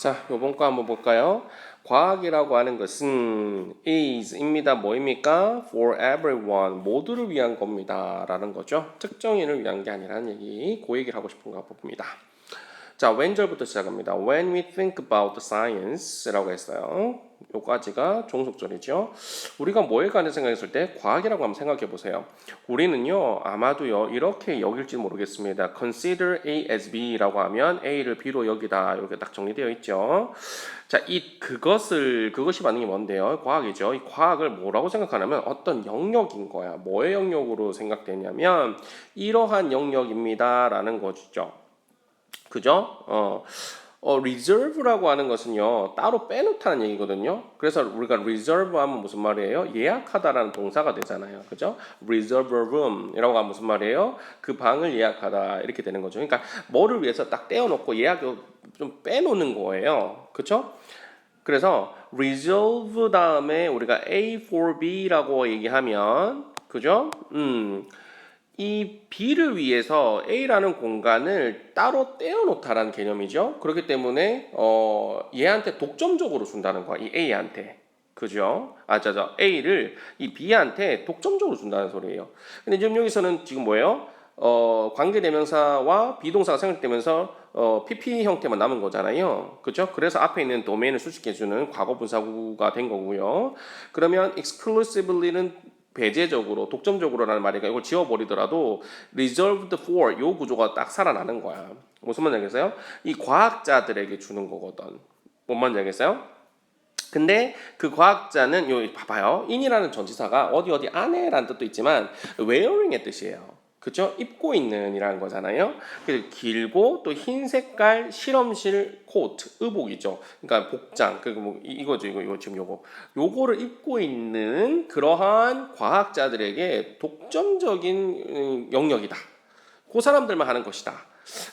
자, 요번 거 한번 볼까요? 과학이라고 하는 것은 is입니다. 뭐입니까? For everyone. 모두를 위한 겁니다. 라는 거죠. 특정인을 위한 게 아니라는 얘기. 그 얘기를 하고 싶은가 봅니다. 자, when절부터 시작합니다. When we think about science라고 했어요. 요까지가 종속절이죠. 우리가 뭐에 관해 생각했을 때 과학이라고 한번 생각해 보세요. 우리는요, 아마도요, 이렇게 여길지 모르겠습니다. Consider A as B라고 하면 A를 B로 여기다 이렇게 딱 정리되어 있죠. 자, 그것이 반응이 뭔데요? 과학이죠. 이 과학을 뭐라고 생각하냐면 어떤 영역인 거야. 뭐의 영역으로 생각되냐면 이러한 영역입니다라는 거죠. 그죠? reserve라고 하는 것은요, 따로 빼놓다는 얘기거든요. 그래서 우리가 reserve 하면 무슨 말이에요? 예약하다라는 동사가 되잖아요. 그죠? reserve room이라고 하면 무슨 말이에요? 그 방을 예약하다. 이렇게 되는 거죠. 그러니까 뭐를 위해서 딱 떼어놓고 예약을 좀 빼놓는 거예요. 그죠? 그래서 reserve 다음에 우리가 A for B라고 얘기하면, 그죠? 이 B를 위해서 A라는 공간을 따로 떼어놓다라는 개념이죠. 그렇기 때문에 얘한테 독점적으로 준다는 거야. 이 A한테. 그죠? A를 이 B한테 독점적으로 준다는 소리예요. 근데 지금 여기서는 지금 뭐예요? 관계대명사와 비동사가 생략되면서 PP 형태만 남은 거잖아요. 그죠? 그래서 앞에 있는 도메인을 수식해주는 과거분사구가 된 거고요. 그러면 exclusively는 배제적으로, 독점적으로라는 말이니까 이걸 지워버리더라도 reserved for 요 구조가 딱 살아나는 거야. 무슨 말인지 알겠어요? 이 과학자들에게 주는 거거든. 뭔 말인지 알겠어요? 근데 그 과학자는 요 봐봐요. in이라는 전치사가 어디 안에라는 뜻도 있지만 wearing의 뜻이에요. 그죠? 입고 있는 이라는 거잖아요. 그래서 길고 또 흰 색깔 실험실 코트, 의복이죠. 그러니까 복장, 이거죠. 이거 지금 요거를 입고 있는 그러한 과학자들에게 독점적인 영역이다. 그 사람들만 하는 것이다.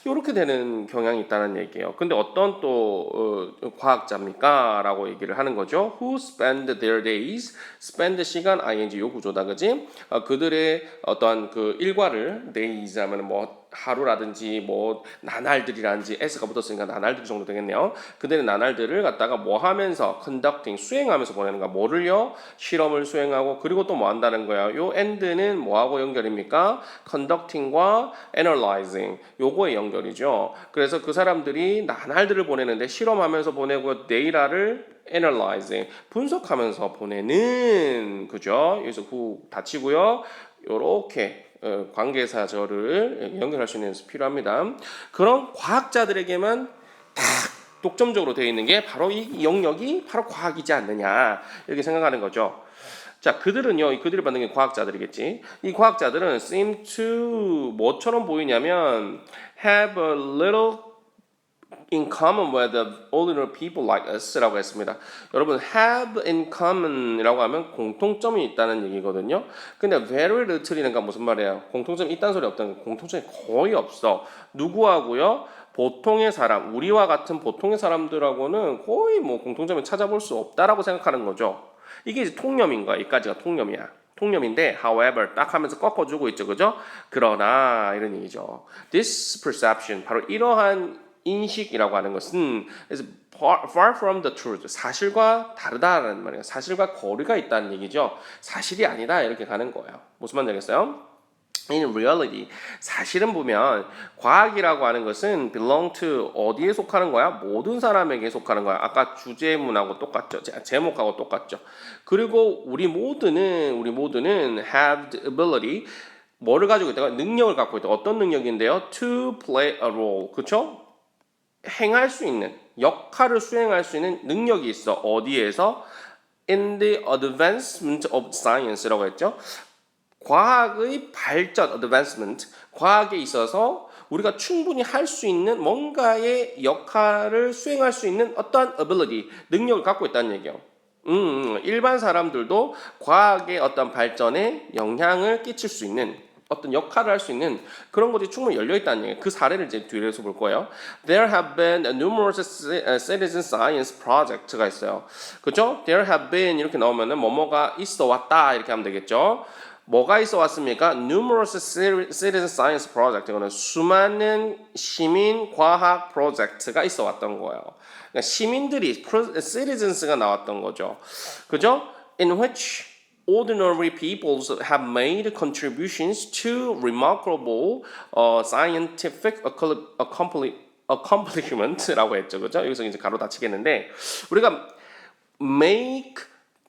이렇게 되는 경향이 있다는 얘기예요. 근데 어떤 또 과학자입니까? 라고 얘기를 하는 거죠. Who spend their days, spend 시간 ing 요 구조다, 그지? 그들의 어떤 그 일과를 days 하면 뭐 하루라든지 뭐 나날들이라든지 s가 붙었으니까 나날들 정도 되겠네요. 그들의 나날들을 갖다가 뭐 하면서 conducting 수행하면서 보내는 거야. 뭐를요? 실험을 수행하고 그리고 또 뭐 한다는 거야. 요 end는 뭐하고 연결입니까? conducting과 analyzing 요거의 연결이죠. 그래서 그 사람들이 나날들을 보내는데 실험하면서 보내고 데이터를 analyzing 분석하면서 보내는 그죠? 여기서 후 닫히고요. 요렇게 관계사절을 연결할 수 있는 연습이 필요합니다. 그런 과학자들에게만 딱 독점적으로 되어 있는 게 바로 이 영역이 바로 과학이지 않느냐 이렇게 생각하는 거죠. 자, 그들을 받는 게 과학자들이겠지. 이 과학자들은 seem to 뭐처럼 보이냐면 have a little in common with ordinary people like us라고 했습니다. 여러분 have in common이라고 하면 공통점이 있다는 얘기거든요. 근데 very little이니까 무슨 말이에요? 공통점이 있다는 소리 없다는 거. 공통점이 거의 없어. 누구하고요? 보통의 사람, 우리와 같은 보통의 사람들하고는 거의 뭐 공통점을 찾아볼 수 없다라고 생각하는 거죠. 이게 이제 통념인 거야. 여기까지가 통념이야. 통념인데, however, 딱 하면서 꺾어주고 있죠. 그죠? 그러나, 이런 얘기죠. This perception, 바로 이러한 인식이라고 하는 것은 is far from the truth. 사실과 다르다라는 말이에요. 사실과 거리가 있다는 얘기죠. 사실이 아니다. 이렇게 가는 거예요. 무슨 말인지 알겠어요? In reality, 사실은 보면 과학이라고 하는 것은 belong to 어디에 속하는 거야? 모든 사람에게 속하는 거야. 아까 주제문하고 똑같죠. 제목하고 똑같죠. 그리고 우리 모두는 have the ability 뭐를 가지고 있다가 능력을 갖고 있다. 어떤 능력인데요? To play a role. 그렇죠? 행할 수 있는 역할을 수행할 수 있는 능력이 있어. 어디에서? In the advancement of science라고 했죠. 과학의 발전, advancement, 과학에 있어서 우리가 충분히 할 수 있는 뭔가의 역할을 수행할 수 있는 어떠한 ability, 능력을 갖고 있다는 얘기예요. 일반 사람들도 과학의 어떤 발전에 영향을 끼칠 수 있는 어떤 역할을 할 수 있는 그런 것이 충분히 열려있다는 얘기예요. 그 사례를 이제 뒤에서 볼 거예요. There have been numerous citizen science projects가 있어요. 그죠? There have been 이렇게 나오면은 뭐뭐가 있어 왔다 이렇게 하면 되겠죠. 뭐가 있어 왔습니까? Numerous citizen science project. 이거는 수많은 시민 과학 프로젝트가 있어 왔던 거예요. 그러니까 시민들이 citizens가 나왔던 거죠. 그죠? In which ordinary peoples have made contributions to remarkable scientific accomplishment라고 했죠. 그죠? 여기서 이제 가로 닫히겠는데 우리가 make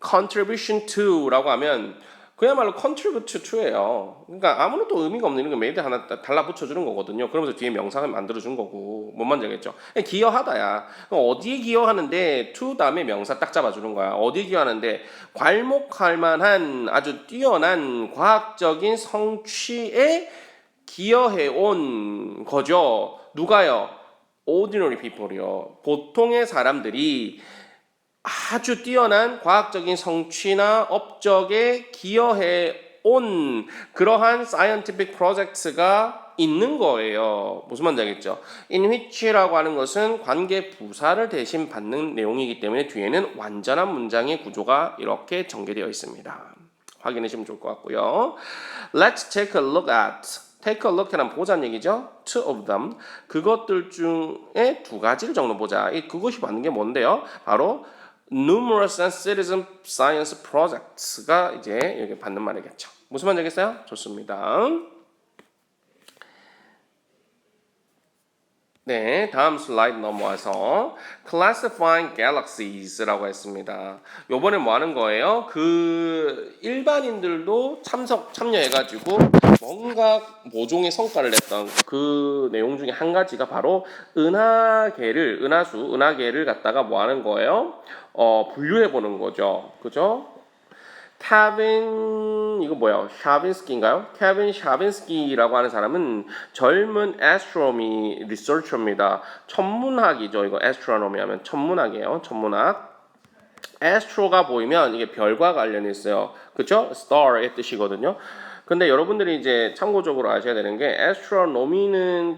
contribution to라고 하면 그야말로 contribute to예요. 그러니까 아무것도 의미가 없는 거 made 하나 달라붙여주는 거거든요. 그러면서 뒤에 명사를 만들어준 거고 뭔 말인지 알겠죠? 기여하다야. 그럼 어디에 기여하는데 to 다음에 명사 딱 잡아주는 거야. 어디에 기여하는데 괄목할 만한 아주 뛰어난 과학적인 성취에 기여해 온 거죠. 누가요? ordinary people이요. 보통의 사람들이 아주 뛰어난 과학적인 성취나 업적에 기여해 온 그러한 scientific projects가 있는 거예요. 무슨 말인지 알겠죠? In which라고 하는 것은 관계 부사를 대신 받는 내용이기 때문에 뒤에는 완전한 문장의 구조가 이렇게 전개되어 있습니다. 확인해 주시면 좋을 것 같고요. Let's take a look at take a look이란 보자는 얘기죠. Two of them. 그것들 중에 두 가지를 적어보자. 그것이 받는 게 뭔데요? 바로 numerous and citizen science projects가 이제 여기 받는 말이겠죠. 무슨 말인지 알겠어요? 좋습니다. 네, 다음 슬라이드 넘어와서 classifying galaxies라고 했습니다. 요번에 뭐 하는 거예요? 그 일반인들도 참여해가지고 뭔가 모종의 성과를 냈던 그 내용 중에 한 가지가 바로 은하계를 갖다가 뭐 하는 거예요? 분류해 보는 거죠. 그죠? 이거 뭐야? 샤빈스키인가요? 케빈 샤빈스키라고 하는 사람은 젊은 astronomy researcher입니다. 천문학이죠. 이거 astronomy 하면 천문학이에요. 천문학. astro가 보이면 이게 별과 관련이 있어요. 그렇죠? star의 뜻이거든요. 근데 여러분들이 이제 참고적으로 아셔야 되는 게 astronomy는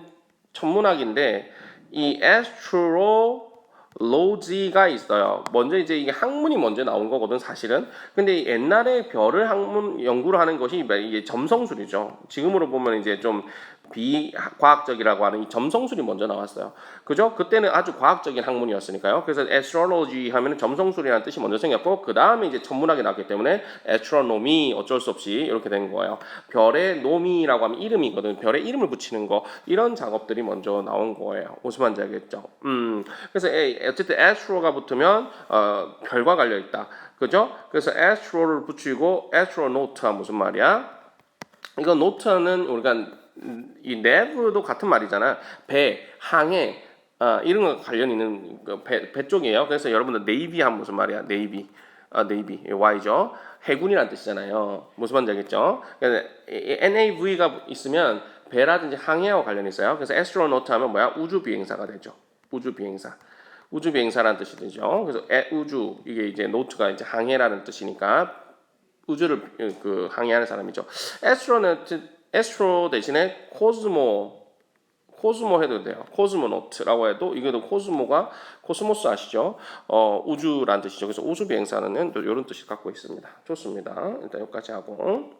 천문학인데 이 astrology가 있어요. 먼저 이제 이게 학문이 먼저 나온 거거든 사실은. 근데 옛날에 별을 학문 연구를 하는 것이 이게 점성술이죠. 지금으로 보면 이제 좀 비과학적이라고 하는 이 점성술이 먼저 나왔어요. 그죠? 그때는 아주 과학적인 학문이었으니까요. 그래서 astrology 하면 점성술이라는 뜻이 먼저 생겼고 그 다음에 이제 천문학이 나왔기 때문에 astronomy 어쩔 수 없이 이렇게 된 거예요. 별의 놈이라고 하면 이름이거든. 별의 이름을 붙이는 거 이런 작업들이 먼저 나온 거예요. 무슨 말인지 알겠죠? 그래서 어쨌든 astro가 붙으면 별과 관련 있다. 그죠? 그래서 astro를 붙이고 astronaut가 무슨 말이야? 이거 note는 우리가 이 never도 같은 말이잖아. 배, 항해 이런 거 관련 있는 배 쪽이에요. 그래서 여러분들 navy 하면 무슨 말이야? navy. navy. Y죠. 해군이라는 뜻이잖아요. 무슨 말인지 알겠죠? 그러니까 NAV가 있으면 배라든지 항해와 관련이 있어요. 그래서 astronaut 하면 뭐야? 우주 비행사가 되죠. 우주 비행사. 우주 비행사라는 뜻이 되죠. 그래서 우주 이게 이제 노트가 이제 항해라는 뜻이니까 우주를 그 항해하는 사람이죠. 에스트로 대신에 코스모 해도 돼요. 코스모노트라고 해도 이게도 코스모스 아시죠? 우주란 뜻이죠. 그래서 우주 비행사는 또 이런 뜻을 갖고 있습니다. 좋습니다. 일단 여기까지 하고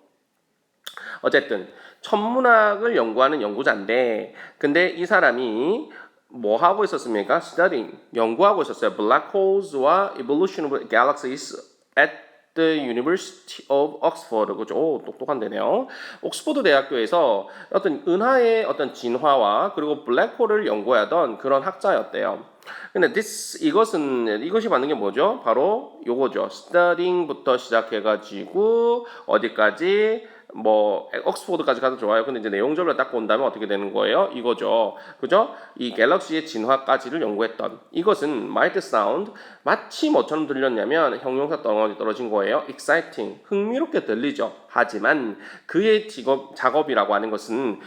어쨌든 천문학을 연구하는 연구자인데 근데 이 사람이 뭐 하고 있었습니까? studying 연구하고 있었어요. black holes와 evolution of galaxies at the University of Oxford. 그죠? 오, 똑똑한 데네요. 옥스퍼드 대학교에서 어떤 은하의 어떤 진화와 그리고 블랙홀을 연구하던 그런 학자였대요. 근데 이것이 받는 게 뭐죠? 바로 요거죠. studying부터 시작해가지고 어디까지 뭐 옥스포드까지 가도 좋아요. 근데 이제 내용적으로 딱 본다면 어떻게 되는 거예요? 이거죠. 그죠? 이 갤럭시의 진화까지를 연구했던 이것은 might sound 마치 뭐처럼 들렸냐면 형용사 덩어리 떨어진 거예요. exciting 흥미롭게 들리죠. 하지만 그의 작업이라고 하는 것은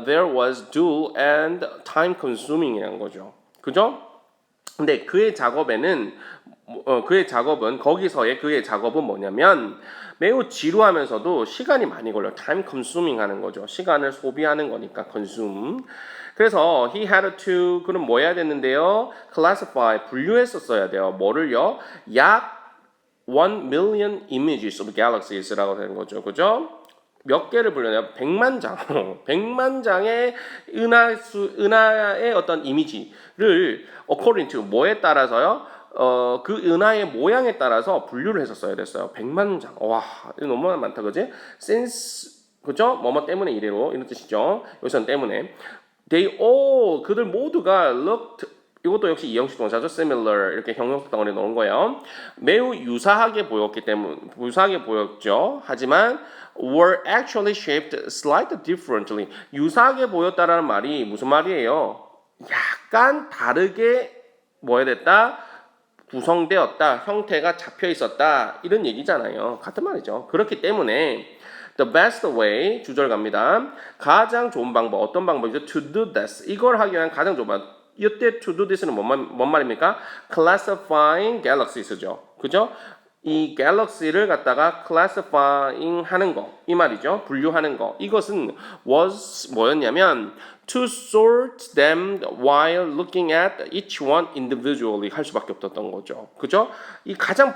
there was dull and time consuming이라는 거죠. 그죠? 근데 그의 작업은 뭐냐면 매우 지루하면서도 시간이 많이 걸려요. time consuming 하는 거죠. 시간을 소비하는 거니까 consume. 그래서 he had to 그럼 뭐 해야 되는데요? classify 분류했었어야 돼요. 뭐를요? 약 1 million images of galaxies라고 되는 거죠. 그죠? 몇 개를 불려내요? 100만 장. 100만 장의 은하의 어떤 이미지를 according to 뭐에 따라서요? 그 은하의 모양에 따라서 분류를 했었어야 됐어요. 100만 장. 와, 이거 너무 많다, 그지? since 그죠? 뭐뭐 때문에 이래로 이런 뜻이죠. 여기서는 때문에. They all 그들 모두가 looked 이것도 역시 이형식 동사죠. similar 이렇게 형용사 덩어리에 넣은 거예요. 매우 유사하게 보였기 때문에 유사하게 보였죠. 하지만 were actually shaped slightly differently. 유사하게 보였다라는 말이 무슨 말이에요? 약간 다르게 뭐 해야 됐다? 구성되었다. 형태가 잡혀 있었다. 이런 얘기잖아요. 같은 말이죠. 그렇기 때문에 The best way 주절 갑니다. 가장 좋은 방법 어떤 방법이죠? To do this 이걸 하기 위한 가장 좋은 방법. 이때 to do this는 뭔 말입니까? Classifying galaxies죠. 그죠? 이 갤럭시를 갖다가 classifying 하는 거 이 말이죠. 분류하는 거 이것은 was 뭐였냐면 to sort them while looking at each one individually 할 수밖에 없었던 거죠. 그죠? 이 가장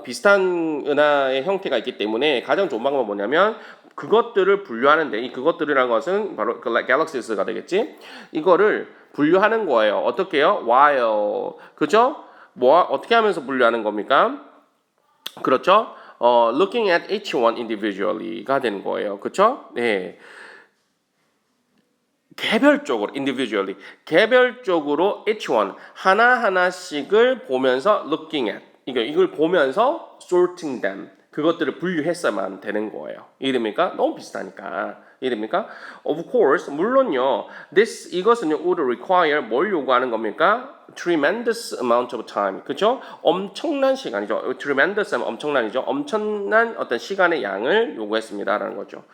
비슷한 은하의 형태가 있기 때문에 가장 좋은 방법은 뭐냐면 그것들을 분류하는데 이 그것들이라는 것은 바로 galaxies가 되겠지. 이거를 분류하는 거예요. 어떻게요? while 그죠? 뭐 어떻게 하면서 분류하는 겁니까? 그렇죠? looking at each one individually가 되는 거예요. 그렇죠? 네. 개별적으로 individually 개별적으로 each one 하나하나씩을 보면서 looking at 이걸 보면서 sorting them 그것들을 분류했어야만 되는 거예요. 이해됩니까? 너무 비슷하니까. 이해됩니까? Of course, 물론요. 이것은요, would require 뭘 요구하는 겁니까? Tremendous amount of time. 그죠? 엄청난 시간이죠. Tremendous 하면 엄청난이죠. 엄청난 어떤 시간의 양을 요구했습니다라는 거죠.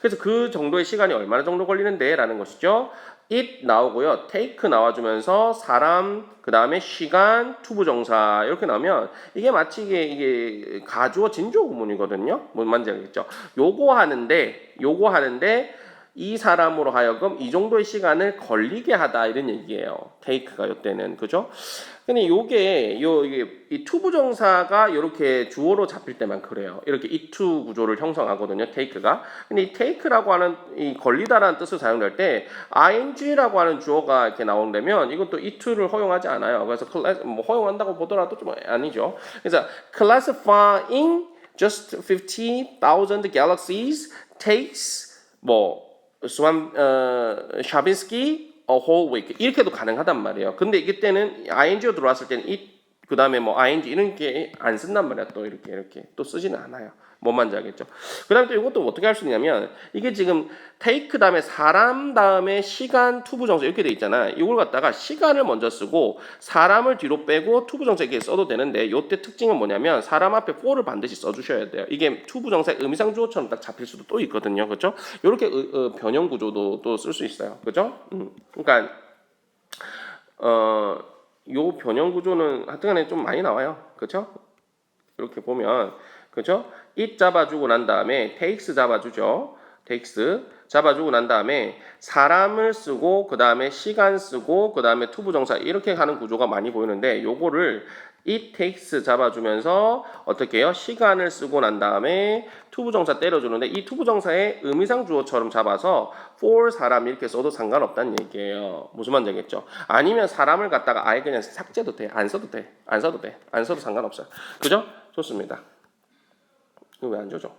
그래서 그 정도의 시간이 얼마나 정도 걸리는데? 라는 것이죠. it 나오고요. take 나와주면서 사람, 그 다음에 시간, 투부정사 이렇게 나오면 이게 마치 이게 가주어 진주어 구문이거든요. 뭔 말인지 알겠죠? 요거 하는데 이 사람으로 하여금 이 정도의 시간을 걸리게 하다 이런 얘기예요. take가 요때는 그죠? 근데 이게 이 투부정사가 이렇게 주어로 잡힐 때만 그래요. 이렇게 이투 구조를 형성하거든요. take가. 근데 이 take라고 하는 이 걸리다라는 뜻을 사용할 때 ing라고 하는 주어가 이렇게 나온다면 이것도 이투를 허용하지 않아요. 그래서 뭐 허용한다고 보더라도 좀 아니죠. 그래서 classifying just 50,000 galaxies takes 뭐 샤빈스키 a whole week 이렇게도 가능하단 말이에요. 근데 이때는 ing로 들어왔을 때는 그 다음에 뭐 ing 이런 게 안 쓴단 말이야. 또 이렇게 또 쓰지는 않아요. 뭔 말인지 알겠죠? 그 다음에 또 이것도 어떻게 할 수 있냐면 이게 지금 take 다음에 사람 다음에 시간 투부정사 이렇게 돼 있잖아. 이걸 갖다가 시간을 먼저 쓰고 사람을 뒤로 빼고 투부정사 이렇게 써도 되는데 이때 특징은 뭐냐면 사람 앞에 for를 반드시 써주셔야 돼요. 이게 투부정사의 의미상주어처럼 딱 잡힐 수도 또 있거든요. 그렇죠? 이렇게 변형 구조도 또 쓸 수 있어요. 그렇죠? 그러니까 요 변형 구조는 하여튼간에 좀 많이 나와요. 그렇죠? 이렇게 보면 그죠? it 잡아주고 난 다음에 takes 잡아주죠. takes 잡아주고 난 다음에 사람을 쓰고 그 다음에 시간 쓰고 그 다음에 투부정사 이렇게 하는 구조가 많이 보이는데 요거를 it takes 잡아주면서 어떻게 해요? 시간을 쓰고 난 다음에 투부정사 때려주는데 이 투부정사의 의미상 주어처럼 잡아서 for 사람 이렇게 써도 상관없다는 얘기예요. 무슨 말인지 알겠죠? 아니면 사람을 갖다가 아예 그냥 삭제도 돼. 안 써도 돼. 안 써도 상관없어요. 그죠? 좋습니다. 이거 왜 안 줘줘?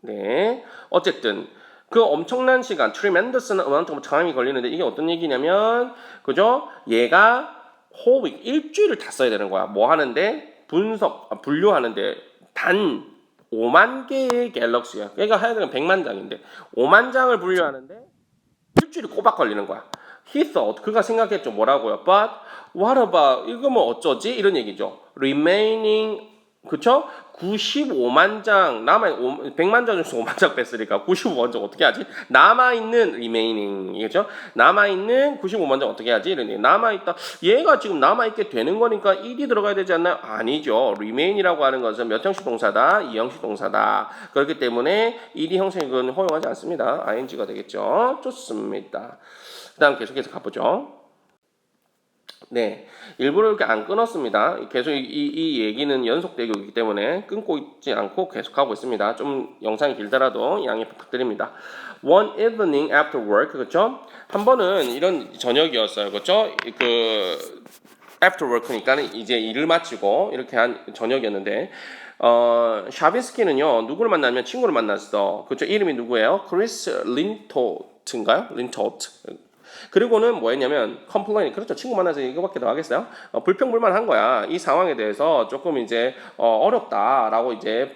네. 어쨌든 그 엄청난 시간, tremendous amount of time이 걸리는데 이게 어떤 얘기냐면 그죠? 얘가 whole week 일주일을 다 써야 되는 거야. 뭐 하는데? 분류하는데 단 5만 개의 갤럭시야. 얘가 해야 되는 100만 장인데 5만 장을 분류하는데 일주일이 꼬박 걸리는 거야. He thought 그가 생각했죠. 뭐라고요? But what about 이거 뭐 어쩌지? 이런 얘기죠. Remaining 그쵸? 95만 장 100만 장 중에서 5만 장 뺐으니까 95만 장 어떻게 하지? 남아있는 remaining 남아있는 95만 장 어떻게 하지? 이러니 남아있다 얘가 지금 남아있게 되는 거니까 일이 들어가야 되지 않나요? 아니죠. remain이라고 하는 것은 몇 형식 동사다? 2형식 동사다. 그렇기 때문에 일이 형식은 허용하지 않습니다. ing가 되겠죠. 좋습니다. 그 다음 계속해서 가보죠. 네, 일부러 이렇게 안 끊었습니다. 계속 이 얘기는 연속되고 있기 때문에 끊고 있지 않고 계속하고 있습니다. 좀 영상이 길더라도 양해 부탁드립니다. One evening after work, 그렇죠? 한 번은 이런 저녁이었어요, 그렇죠? 그 after work니까 이제 일을 마치고 이렇게 한 저녁이었는데 샤빈스키는요 누구를 만나면 친구를 만났어. 그렇죠? 이름이 누구예요? 크리스 린토트인가요? 린토트. 그리고는 뭐 했냐면 컴플레인, 그렇죠, 친구 만나서 이거밖에 더 하겠어요? 불평불만한 거야. 이 상황에 대해서 조금 이제 어렵다라고 이제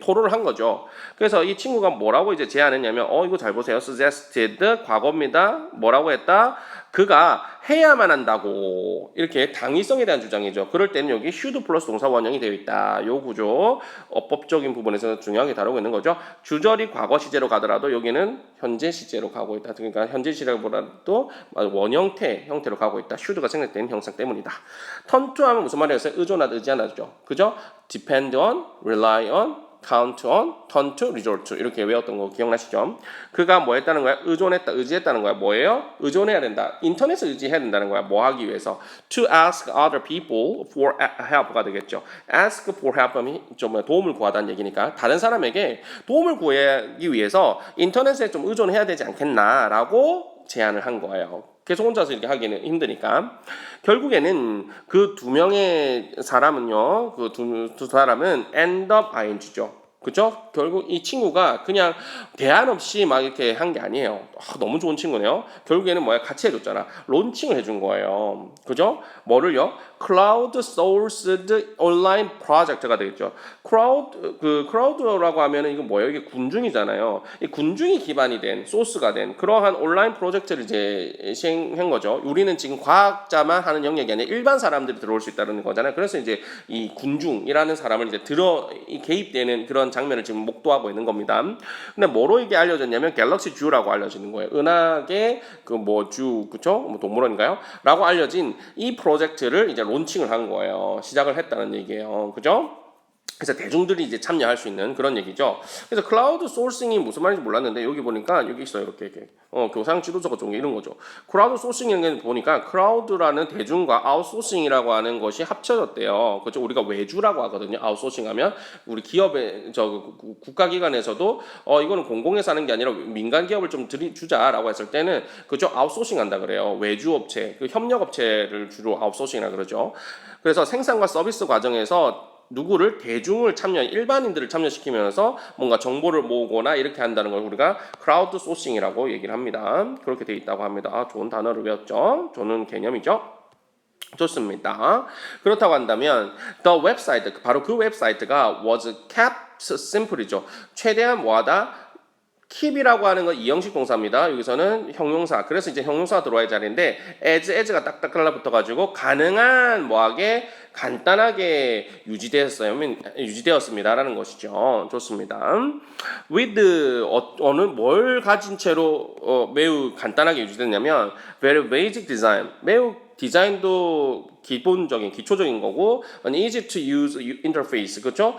토로를 한 거죠. 그래서 이 친구가 뭐라고 이제 제안했냐면 이거 잘 보세요. suggested 과거입니다. 뭐라고 했다? 그가 해야만 한다고, 이렇게 당위성에 대한 주장이죠. 그럴 때는 여기 should 플러스 동사 원형이 되어 있다. 요 구조 어법적인 부분에서 중요하게 다루고 있는 거죠. 주절이 과거 시제로 가더라도 여기는 현재 시제로 가고 있다. 그러니까 현재 시제보다도 원형태 형태로 가고 있다. should가 생략된 형상 때문이다. turn to 하면 무슨 말이었어요? 의존하다, 의지하다죠. 그죠? depend on, rely on, count on, turn to, resort to, 이렇게 외웠던 거 기억나시죠? 그가 뭐 했다는 거야? 의존했다, 의지했다는 거야. 뭐예요? 의존해야 된다. 인터넷을 의지해야 된다는 거야. 뭐 하기 위해서? To ask other people for help가 되겠죠. ask for help은 좀 도움을 구하다는 얘기니까 다른 사람에게 도움을 구하기 위해서 인터넷에 좀 의존해야 되지 않겠나라고 제안을 한 거예요. 계속 혼자서 이렇게 하기는 힘드니까. 결국에는 그 두 명의 사람은요, 그 두 사람은 end up ing죠. 그죠? 결국 이 친구가 그냥 대안 없이 막 이렇게 한 게 아니에요. 너무 좋은 친구네요. 결국에는 뭐야? 같이 해줬잖아. 론칭을 해준 거예요. 그죠? 뭐를요? Crowd Sourced Online Project가 되겠죠. crowd라고 하면은 이거 뭐예요? 이게 군중이잖아요. 이 군중이 기반이 된, 소스가 된 그러한 온라인 프로젝트를 이제 시행한 거죠. 우리는 지금 과학자만 하는 영역이 아니라 일반 사람들이 들어올 수 있다는 거잖아요. 그래서 이제 이 군중이라는 사람을 이제 개입되는 그런 장면을 지금 목도하고 있는 겁니다. 근데 뭐로 이게 알려졌냐면 갤럭시 주라고 알려지는 거예요. 은하계 그 뭐 주, 그쵸? 뭐 동물원인가요? 라고 알려진 이 프로젝트를 이제 론칭을 한 거예요. 시작을 했다는 얘기예요. 그죠? 그래서 대중들이 이제 참여할 수 있는 그런 얘기죠. 그래서 클라우드 소싱이 무슨 말인지 몰랐는데 여기 보니까 여기 있어요. 이렇게 교상 지도서가 좀 이런 거죠. 클라우드 소싱이라는 게 보니까 클라우드라는 대중과 아웃소싱이라고 하는 것이 합쳐졌대요. 그렇죠? 우리가 외주라고 하거든요. 아웃소싱하면 우리 기업의 국가기관에서도 이거는 공공에서 하는 게 아니라 민간 기업을 좀 주자라고 했을 때는 그죠? 아웃소싱한다 그래요. 외주업체, 그 협력업체를 주로 아웃소싱이라 그러죠. 그래서 생산과 서비스 과정에서 누구를 대중을 일반인들을 참여시키면서 뭔가 정보를 모으거나 이렇게 한다는 걸 우리가 크라우드 소싱이라고 얘기를 합니다. 그렇게 돼 있다고 합니다. 좋은 단어를 외웠죠. 좋은 개념이죠. 좋습니다. 그렇다고 한다면 the website, 바로 그 웹사이트가 was kept simple이죠. 최대한 뭐하다? keep이라고 하는 건 이형식 동사입니다. 여기서는 형용사. 그래서 이제 형용사가 들어와야 자리인데 as가 딱딱 달라붙어가지고 가능한 뭐하게 간단하게 유지되었습니다라는 것이죠. 좋습니다. with 어느 뭘 가진 채로 매우 간단하게 유지됐냐면 very basic design, 매우 디자인도 기본적인 기초적인 거고 easy to use interface, 그렇죠?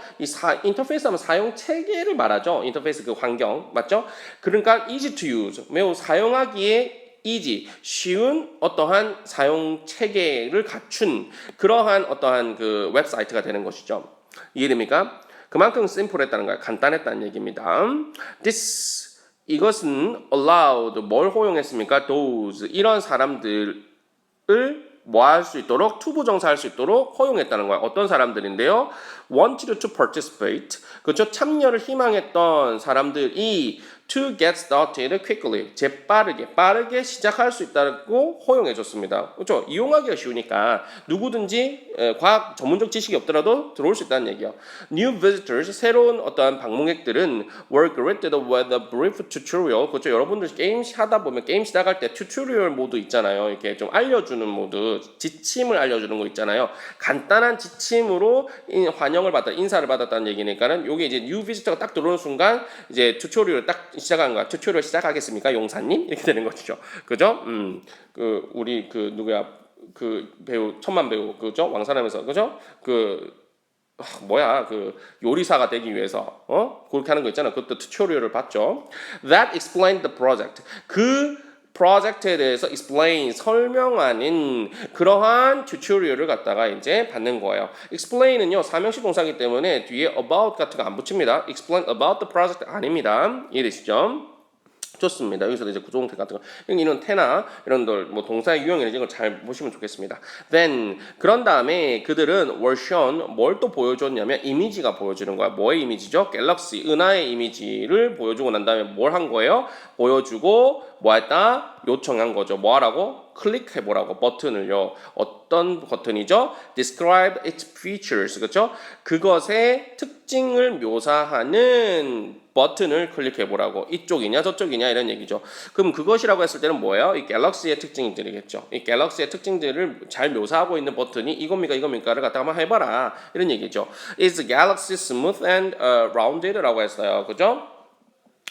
인터페이스 하면 사용 체계를 말하죠. 인터페이스 그 환경 맞죠? 그러니까 easy to use, 매우 사용하기에 easy, 쉬운 어떠한 사용 체계를 갖춘 그러한 어떠한 그 웹사이트가 되는 것이죠. 이해됩니까? 그만큼 심플했다는 거야. 간단했다는 얘기입니다. 이것은 allowed, 뭘 허용했습니까? those, 이런 사람들을 뭐 할 수 있도록, 투부정사할 수 있도록 허용했다는 거야. 어떤 사람들인데요? wanted to participate, 그렇죠? 참여를 희망했던 사람들이 to get started quickly, 빠르게 시작할 수 있다고 허용해 줬습니다. 그렇죠? 이용하기가 쉬우니까 누구든지 과학 전문적 지식이 없더라도 들어올 수 있다는 얘기예요. New visitors, 새로운 어떠한 방문객들은 were greeted with a brief tutorial. 그렇죠? 여러분들 게임 하다 보면 게임 시작할 때 튜토리얼 모드 있잖아요. 이렇게 좀 알려주는 모드, 지침을 알려주는 거 있잖아요. 간단한 지침으로 환영을 받다, 인사를 받았다는 얘기니까는 요게 이제 new visitor가 딱 들어오는 순간 이제 튜토리얼을 딱 시작한 거야. 튜토리얼 시작하겠습니까, 용사님? 이렇게 되는 것이죠. 그죠? 그 우리 그 누구야? 그 배우 천만 배우 그죠? 왕사람에서 그죠? 그 요리사가 되기 위해서 그렇게 하는 거 있잖아. 그것도 튜토리얼을 봤죠. That explained the project. 그 프로젝트에 대해서 explain, 설명하는 그러한 튜토리얼을 갖다가 이제 받는 거예요. explain은요, 사명식 동사이기 때문에 뒤에 about 같은 거 안 붙입니다. explain about the project 아닙니다. 이해되시죠? 좋습니다. 여기서도 이제 구조공태 같은 거, 이런 태나 이런 뭐 동사의 유형이나 이런 걸 잘 보시면 좋겠습니다. Then 그런 다음에 그들은 were shown 뭘 또 보여줬냐면 이미지가 보여주는 거야. 뭐의 이미지죠? 갤럭시 은하의 이미지를 보여주고 난 다음에 뭘 한 거예요? 보여주고 뭐 했다? 요청한 거죠. 뭐 하라고? 클릭해보라고 버튼을요. 어떤 버튼이죠? Describe its features. 그렇죠? 그것의 특징을 묘사하는 버튼을 클릭해보라고. 이쪽이냐 저쪽이냐 이런 얘기죠. 그럼 그것이라고 했을 때는 뭐예요? 이 갤럭시의 특징들이겠죠. 이 갤럭시의 특징들을 잘 묘사하고 있는 버튼이 이겁니까 이겁니까를 갖다가 한번 해봐라 이런 얘기죠. Is the galaxy smooth and rounded? 라고 했어요. 그죠?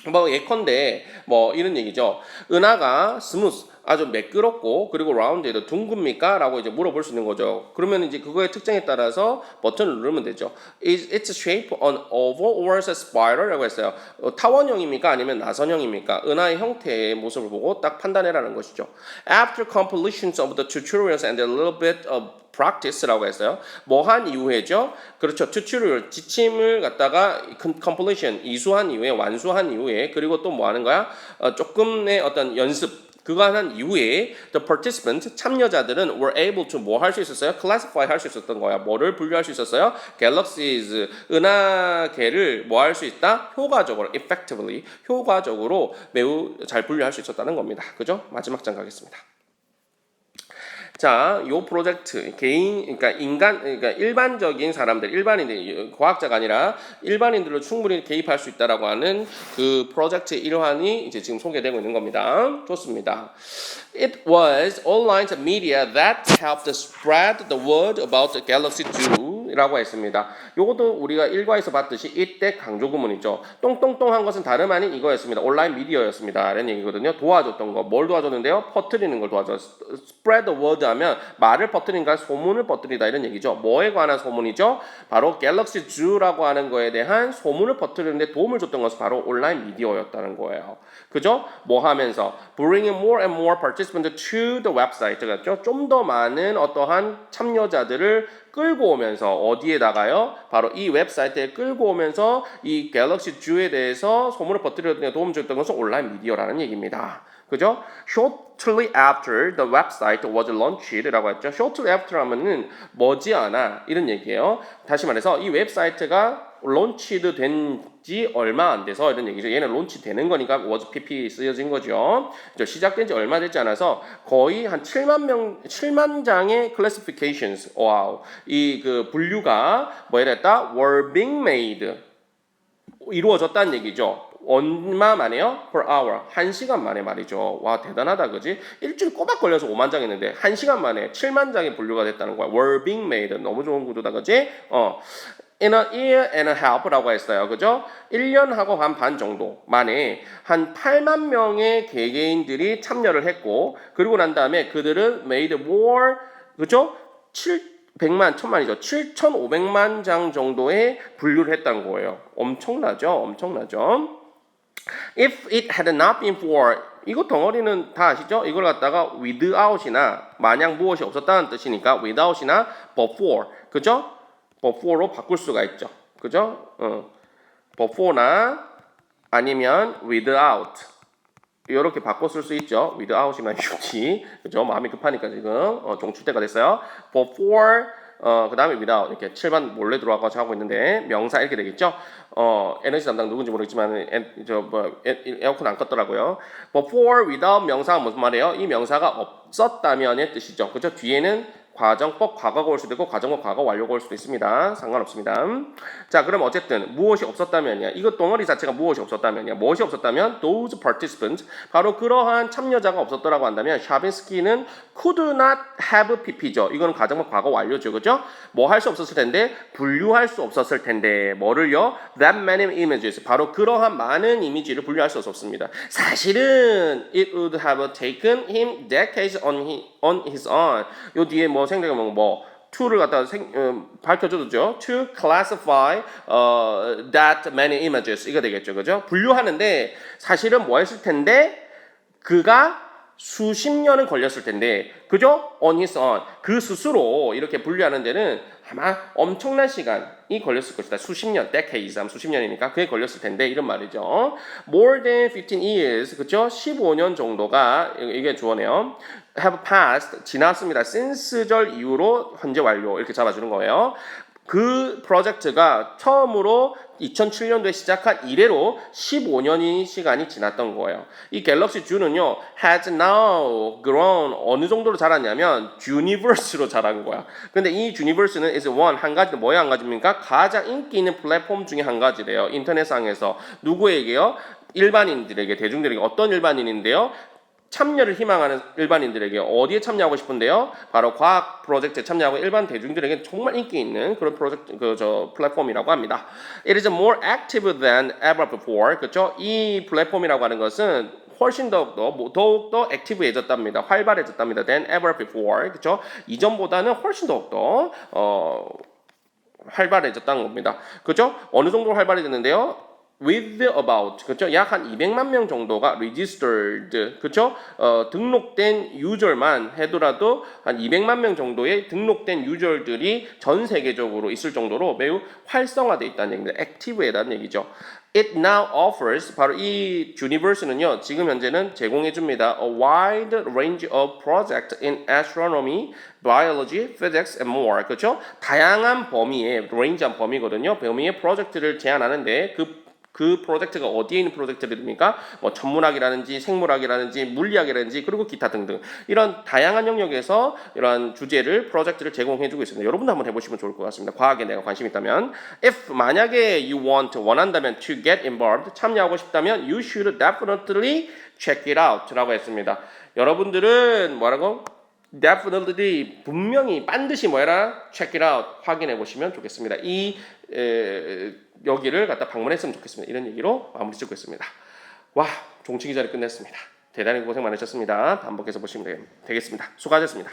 뭐 예컨대 뭐 이런 얘기죠. 은하가 스무스 아주 매끄럽고 그리고 라운드에도 둥굽니까? 라고 이제 물어볼 수 있는 거죠. 그러면 이제 그거의 특징에 따라서 버튼을 누르면 되죠. Is its shape an oval or a spiral? 라고 했어요. 타원형입니까? 아니면 나선형입니까? 은하의 형태의 모습을 보고 딱 판단해라는 것이죠. After completion of the tutorials and a little bit of practice라고 했어요. 뭐 한 이후에죠? 그렇죠. 튜토리얼 지침을 갖다가 completion 이수한 이후에 완수한 이후에 그리고 또 뭐 하는 거야? 조금의 어떤 연습 그거 한 이후에 the participant 참여자들은 were able to 뭐 할 수 있었어요? classify 할 수 있었던 거야. 뭐를 분류할 수 있었어요? galaxies 은하계를 뭐 할 수 있다? 효과적으로 effectively 효과적으로 매우 잘 분류할 수 있었다는 겁니다. 그죠? 마지막 장 가겠습니다. 자, 요 프로젝트 그러니까 그러니까 일반적인 사람들, 일반인들, 과학자가 아니라 일반인들로 충분히 개입할 수 있다라고 하는 그 프로젝트의 일환이 이제 지금 소개되고 있는 겁니다. 좋습니다. It was online media that helped spread the word about the Galaxy 2라고 했습니다. 요것도 우리가 일과에서 봤듯이 이때 강조 구문이죠. 똥똥똥한 것은 다름 아닌 이거였습니다. 온라인 미디어였습니다. 이런 얘기거든요. 도와줬던 거. 뭘 도와줬는데요? 퍼뜨리는 걸 도와줬어요. spread the word 하면 말을 퍼뜨린가 소문을 퍼뜨리다 이런 얘기죠. 뭐에 관한 소문이죠? 바로 갤럭시 즈라고 하는 거에 대한 소문을 퍼뜨리는데 도움을 줬던 것은 바로 온라인 미디어였다는 거예요. 그죠? 뭐 하면서 bringing more and more participants to the website 같죠? 좀 더 많은 어떠한 참여자들을 끌고 오면서 어디에다가요? 바로 이 웹사이트에 끌고 오면서 이 갤럭시 즈에 대해서 소문을 퍼뜨리는 데 도움을 줬던 것은 온라인 미디어라는 얘기입니다. 그죠? Shortly after the website was launched 라고 했죠. Shortly after 하면은 머지않아 이런 얘기예요. 다시 말해서 이 웹사이트가 론치드 된 지 얼마 안 돼서 이런 얘기죠. 얘는 론치 되는 거니까 was pp 쓰여진 거죠. 시작된 지 얼마 되지 않아서 거의 한 7만 장의 classifications, 와우, 이 그 분류가 뭐 이랬다? were being made 이루어졌다는 얘기죠. 얼마 만에요? per hour. 1시간 만에 말이죠. 와, 대단하다, 그지? 일주일 꼬박 걸려서 5만 장 했는데 1시간 만에 7만 장이 분류가 됐다는 거야. were being made. 너무 좋은 구조다, 그지? In a year and a half라고 했어요. 그죠? 1년하고 한 반 정도 만에 한 8만 명의 개개인들이 참여를 했고 그리고 난 다음에 그들은 made more, 그죠? 100만, 1000만이죠. 7,500만 장 정도의 분류를 했다는 거예요. 엄청나죠? 엄청나죠? If it had not been for 이거 덩어리는 다 아시죠? 이걸 갖다가 without이나 만약 무엇이 없었다는 뜻이니까 without이나 but for, 그죠? but for로 바꿀 수가 있죠. 그죠? but for나 아니면 without 이렇게 바꿔 쓸 수 있죠. without이면 쉽지. 그죠? 마음이 급하니까 지금 종출대가 됐어요. but for 그 다음에 without 이렇게 7반 몰래 들어와가지고 하고 있는데 명사 이렇게 되겠죠. 에너지 담당 누군지 모르겠지만 에어컨 안 껐더라고요. but for without 명사가 무슨 말이에요? 이 명사가 없었다면의 뜻이죠. 그죠? 뒤에는 과정법 과거가 올 수도 있고 과정법 과거 완료가 올 수도 있습니다. 상관없습니다. 자, 그럼 어쨌든 무엇이 없었다면이야. 이거 덩어리 자체가 무엇이 없었다면이야. 무엇이 없었다면 those participants 바로 그러한 참여자가 없었더라고 한다면 샤빈스키는 could not have pp죠. 이거는 과정법 과거 완료죠. 그죠? 뭐 할 수 없었을 텐데 분류할 수 없었을 텐데 뭐를요? that many images 바로 그러한 많은 이미지를 분류할 수 없었습니다. 사실은 it would have taken him decades on his own. 요 뒤에 뭐 생략하면 뭐 to를 갖다가 밝혀줘도죠. to classify that many images 이거 되겠죠, 그죠? 분류하는데 사실은 뭐 했을 텐데 그가 수십 년은 걸렸을 텐데, 그죠? On his own. 그 스스로 이렇게 분류하는 데는 아마 엄청난 시간이 걸렸을 것이다. 수십 년, decades, 수십 년이니까 그게 걸렸을 텐데, 이런 말이죠. More than 15 years, 그죠? 15년 정도가, 이게 주어네요. Have passed, 지났습니다. since절 이후로 현재 완료, 이렇게 잡아주는 거예요. 그 프로젝트가 처음으로 2007년도에 시작한 이래로 15년이 시간이 지났던 거예요. 이 갤럭시 G는요, has now grown 어느 정도로 자랐냐면 Juniverse로 자란 거야. 근데 이 Juniverse는 is one, 한 가지, 뭐야 한 가지입니까? 가장 인기 있는 플랫폼 중에 한 가지래요. 인터넷상에서. 누구에게요? 일반인들에게, 대중들에게. 어떤 일반인인데요? 참여를 희망하는 일반인들에게 어디에 참여하고 싶은데요? 바로 과학 프로젝트에 참여하고 일반 대중들에게 정말 인기 있는 그런 프로젝트 플랫폼이라고 합니다. It is more active than ever before. 그렇죠? 이 플랫폼이라고 하는 것은 훨씬 더욱더 액티브해졌답니다. 활발해졌답니다. than ever before. 그렇죠? 이전보다는 훨씬 더욱더 활발해졌다는 겁니다. 그렇죠? 어느 정도로 활발해졌는데요? With about, 그렇죠? 약 한 200만 명 정도가 registered, 그렇죠? 등록된 유저만 해더라도 한 200만 명 정도의 등록된 유저들이 전 세계적으로 있을 정도로 매우 활성화되어 있다는 얘기입니다. 액티브하다는 얘기죠. It now offers, 바로 이 Juniverse는요, 지금 현재는 제공해 줍니다. A wide range of projects in astronomy, biology, physics, and more. 그렇죠? 다양한 범위의, range한 범위거든요. 범위의 프로젝트를 제안하는데 그 프로젝트가 어디에 있는 프로젝트들입니까? 뭐 천문학이라든지 생물학이라든지 물리학이라든지 그리고 기타 등등 이런 다양한 영역에서 이러한 주제를 프로젝트를 제공해주고 있습니다. 여러분도 한번 해보시면 좋을 것 같습니다. 과학에 내가 관심 있다면, if 만약에 you want 원한다면 to get involved 참여하고 싶다면 you should definitely check it out라고 했습니다. 여러분들은 뭐라고? definitely 분명히 반드시 뭐해라? check it out 확인해 보시면 좋겠습니다. 여기를 갖다 방문했으면 좋겠습니다. 이런 얘기로 마무리 짓고 있습니다. 와, 종치기 자리 끝냈습니다. 대단히 고생 많으셨습니다. 반복해서 보시면 되겠습니다. 수고하셨습니다.